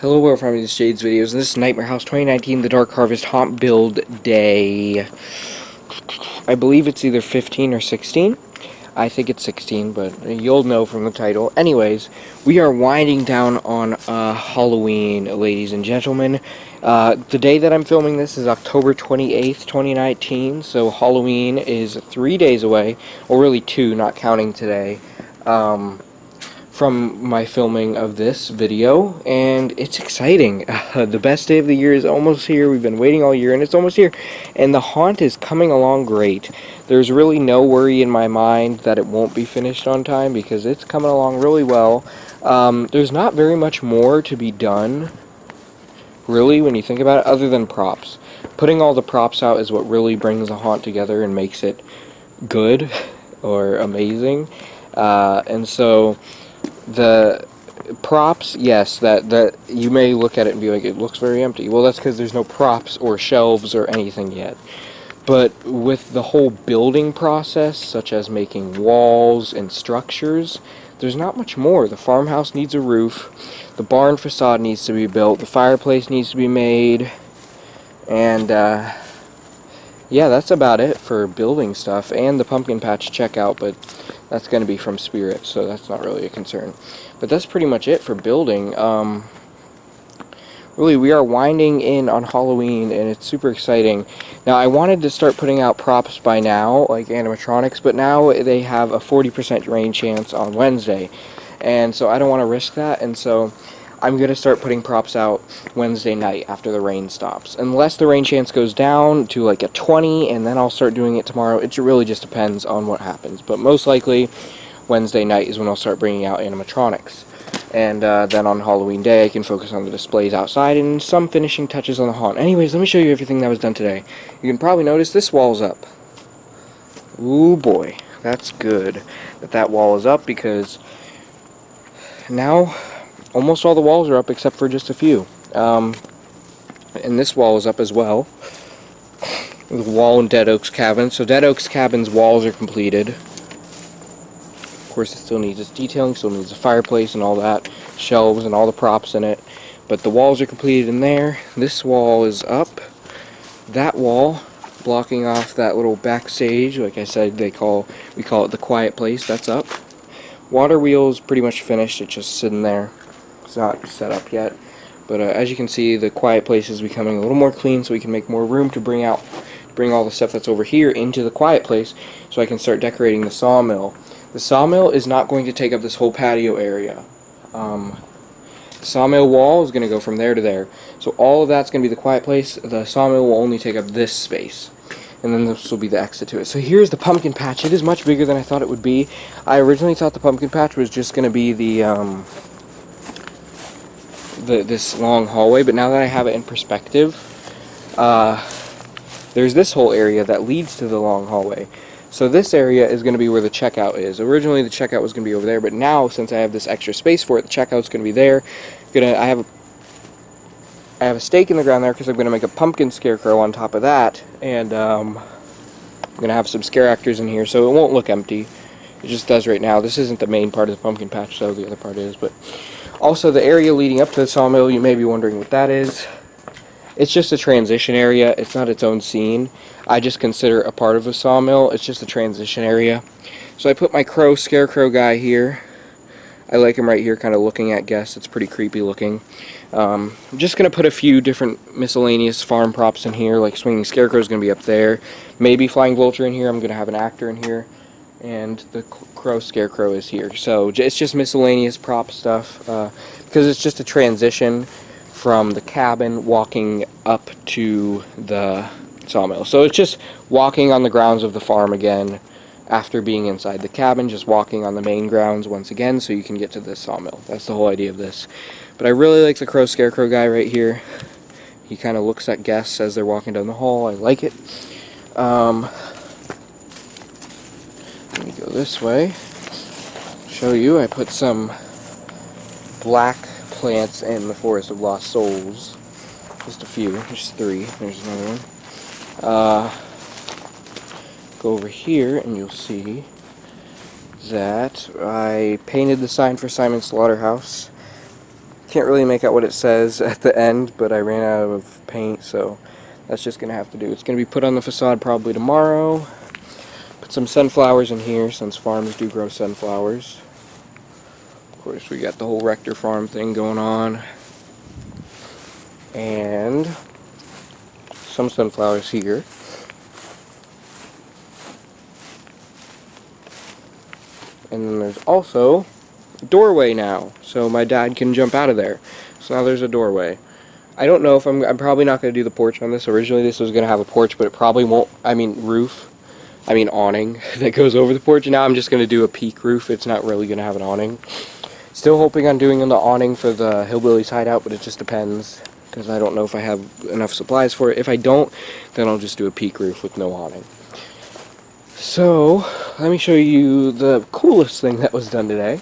Hello, welcome from the Shades videos, and this is Nightmare House 2019, the Dark Harvest Haunt Build Day. I believe it's either 15 or 16. I think it's 16, but you'll know from the title. Anyways, we are winding down on Halloween, ladies and gentlemen. The day that I'm filming this is October 28th, 2019, so Halloween is 3 days away, or really 2, not counting today. From my filming of this video, and it's exciting. The best day of the year is almost here. We've been waiting all year, and it's almost here. And the haunt is coming along great. There's really no worry in my mind that it won't be finished on time, because it's coming along really well. There's not very much more to be done, really, when you think about it, other than props. Putting all the props out is what really brings the haunt together and makes it good, or amazing. And so the props, yes, that you may look at it and be like, it looks very empty. Well, that's because there's no props or shelves or anything yet. But with the whole building process, such as making walls and structures, there's not much more. The farmhouse needs a roof, the barn facade needs to be built, the fireplace needs to be made, and yeah, that's about it for building stuff, and the pumpkin patch checkout, but that's going to be from Spirit, so that's not really a concern. But that's pretty much it for building. Really, we are winding in on Halloween, and it's super exciting. Now, I wanted to start putting out props by now, like animatronics, but now they have a 40% rain chance on Wednesday, and so I don't want to risk that, and so I'm going to start putting props out Wednesday night after the rain stops. Unless the rain chance goes down to like a 20, and then I'll start doing it tomorrow. It really just depends on what happens. But most likely, Wednesday night is when I'll start bringing out animatronics. And then on Halloween day, I can focus on the displays outside and some finishing touches on the haunt. Anyways, let me show you everything that was done today. You can probably notice this wall's up. Ooh boy, that's good that wall is up, because now almost all the walls are up except for just a few. And this wall is up as well. The wall in Dead Oak's cabin. So Dead Oak's cabin's walls are completed. Of course, it still needs its detailing, still needs a fireplace and all that, shelves and all the props in it. But the walls are completed in there. This wall is up. That wall, blocking off that little backstage, like I said, we call it the quiet place, that's up. Water wheel is pretty much finished, it's just sitting there. It's not set up yet, but as you can see, the quiet place is becoming a little more clean, so we can make more room to bring all the stuff that's over here into the quiet place, so I can start decorating the sawmill. The sawmill is not going to take up this whole patio area. The sawmill wall is going to go from there to there, so all of that's going to be the quiet place. The sawmill will only take up this space, and then this will be the exit to it. So here's the pumpkin patch. It is much bigger than I thought it would be. I originally thought the pumpkin patch was just going to be this long hallway, but now that I have it in perspective, there's this whole area that leads to the long hallway. So this area is going to be where the checkout is. Originally the checkout was going to be over there, but now since I have this extra space for it, the checkout's going to be there. I have a stake in the ground there because I'm going to make a pumpkin scarecrow on top of that, and I'm going to have some scare actors in here, so it won't look empty. It just does right now. This isn't the main part of the pumpkin patch, so the other part is, but also, the area leading up to the sawmill, you may be wondering what that is. It's just a transition area. It's not its own scene. I just consider it a part of the sawmill. It's just a transition area. So I put my crow scarecrow guy here. I like him right here, kind of looking at guests. It's pretty creepy looking. I'm just going to put a few different miscellaneous farm props in here, like swinging scarecrow is going to be up there. Maybe flying vulture in here. I'm going to have an actor in here. And the crow scarecrow is here. So it's just miscellaneous prop stuff, because it's just a transition from the cabin walking up to the sawmill. So it's just walking on the grounds of the farm again after being inside the cabin, just walking on the main grounds once again so you can get to the sawmill. That's the whole idea of this. But I really like the crow scarecrow guy right here. He kind of looks at guests as they're walking down the hall. I like it. Let me go this way. Show you, I put some black plants in the Forest of Lost Souls. Just a few, just 3. There's another one. Go over here and you'll see that I painted the sign for Simon Slaughterhouse. Can't really make out what it says at the end, but I ran out of paint, so that's just gonna have to do. It's gonna be put on the facade probably tomorrow. Put some sunflowers in here, since farms do grow sunflowers. Of course, we got the whole Rector Farm thing going on. And some sunflowers here. And then there's also a doorway now, so my dad can jump out of there. So now there's a doorway. I don't know if I'm probably not going to do the porch on this. Originally this was going to have a porch, but it probably won't, awning that goes over the porch. Now I'm just going to do a peak roof. It's not really going to have an awning. Still hoping on doing the awning for the Hillbillies hideout, but it just depends, because I don't know if I have enough supplies for it. If I don't, then I'll just do a peak roof with no awning. So, let me show you the coolest thing that was done today.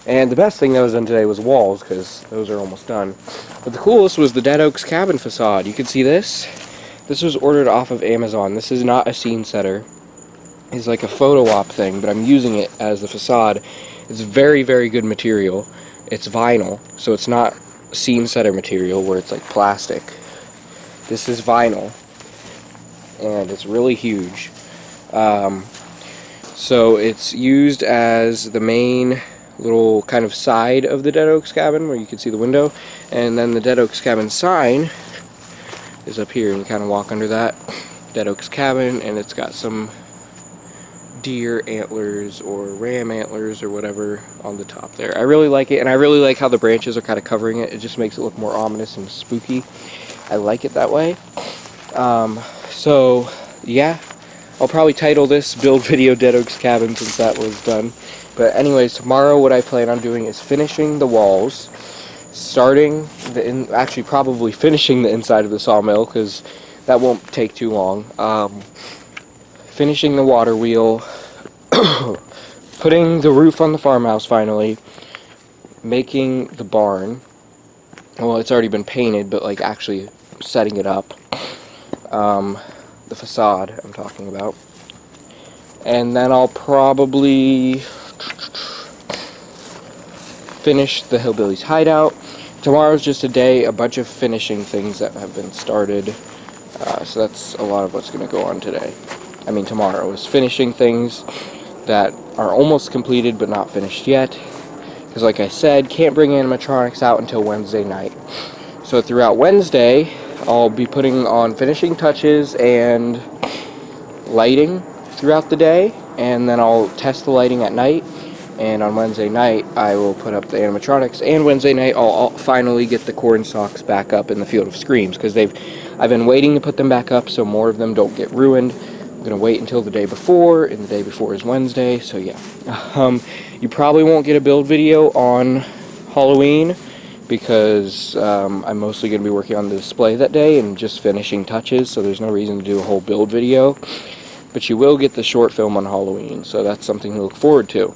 And the best thing that was done today was walls, because those are almost done. But the coolest was the Dead Oaks cabin facade. You can see this. This was ordered off of Amazon. This is not a scene setter. It's like a photo op thing, but I'm using it as the facade. It's very, very good material. It's vinyl, so it's not scene setter material where it's like plastic. This is vinyl, and it's really huge. So it's used as the main little kind of side of the Dead Oaks cabin where you can see the window, and then the Dead Oaks cabin sign is up here, and you kind of walk under that Dead Oaks cabin, and it's got some deer antlers or ram antlers or whatever on the top there. I really like it, and I really like how the branches are kind of covering it. It just makes it look more ominous and spooky. I like it that way. So yeah, I'll probably title this Build Video Dead Oaks Cabin since that was done. But anyways, tomorrow what I plan on doing is finishing the walls, actually probably finishing the inside of the sawmill, because that won't take too long. Finishing the water wheel, putting the roof on the farmhouse finally, making the barn. Well, it's already been painted, but like actually setting it up. The facade I'm talking about. And then I'll probably finish the Hillbillies hideout. Tomorrow's just a day, a bunch of finishing things that have been started. So that's a lot of what's going to go on today. Tomorrow is finishing things that are almost completed but not finished yet. Because like I said, can't bring animatronics out until Wednesday night. So throughout Wednesday, I'll be putting on finishing touches and lighting throughout the day, and then I'll test the lighting at night, and on Wednesday night I will put up the animatronics, and Wednesday night I'll finally get the corn stalks back up in the Field of Screams, because I've been waiting to put them back up so more of them don't get ruined. I'm going to wait until the day before, and the day before is Wednesday, so yeah. You probably won't get a build video on Halloween, because I'm mostly going to be working on the display that day and just finishing touches, so there's no reason to do a whole build video. But you will get the short film on Halloween, so that's something to look forward to.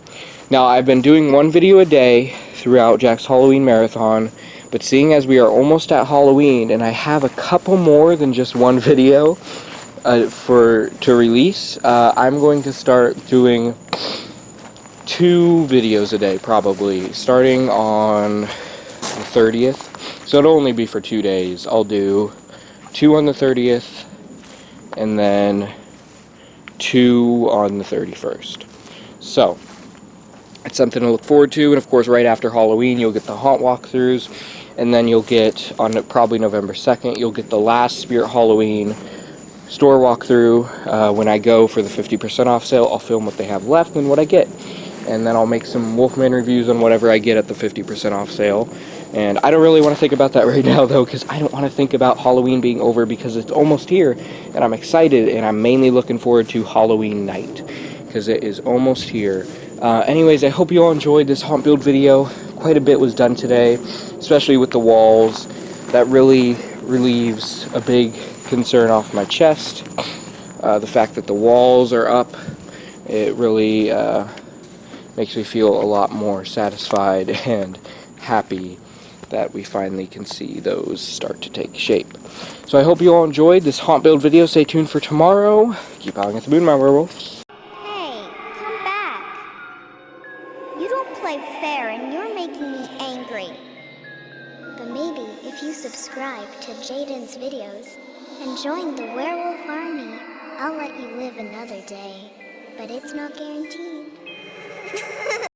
Now, I've been doing one video a day throughout Jack's Halloween Marathon, but seeing as we are almost at Halloween, and I have a couple more than just one video to release, I'm going to start doing 2 videos a day, probably, starting on the 30th. So it'll only be for 2 days. I'll do 2 on the 30th, and then 2 on the 31st. So, it's something to look forward to, and of course right after Halloween you'll get the haunt walkthroughs, and then you'll get, on probably November 2nd, you'll get the last Spirit Halloween store walkthrough. When I go for the 50% off sale, I'll film what they have left and what I get. And then I'll make some Wolfman reviews on whatever I get at the 50% off sale. And I don't really want to think about that right now, though, because I don't want to think about Halloween being over, because it's almost here, and I'm excited, and I'm mainly looking forward to Halloween night, because it is almost here. Anyways, I hope you all enjoyed this haunt build video. Quite a bit was done today, especially with the walls. That really relieves a big concern off my chest. The fact that the walls are up, it really makes me feel a lot more satisfied and happy that we finally can see those start to take shape. So I hope you all enjoyed this haunt build video. Stay tuned for tomorrow. Keep howling at the moon, my werewolves. Hey, come back. You don't play fair and you're making me angry. but maybe if you subscribe to Jaden's videos and join the werewolf army, I'll let you live another day. But it's not guaranteed.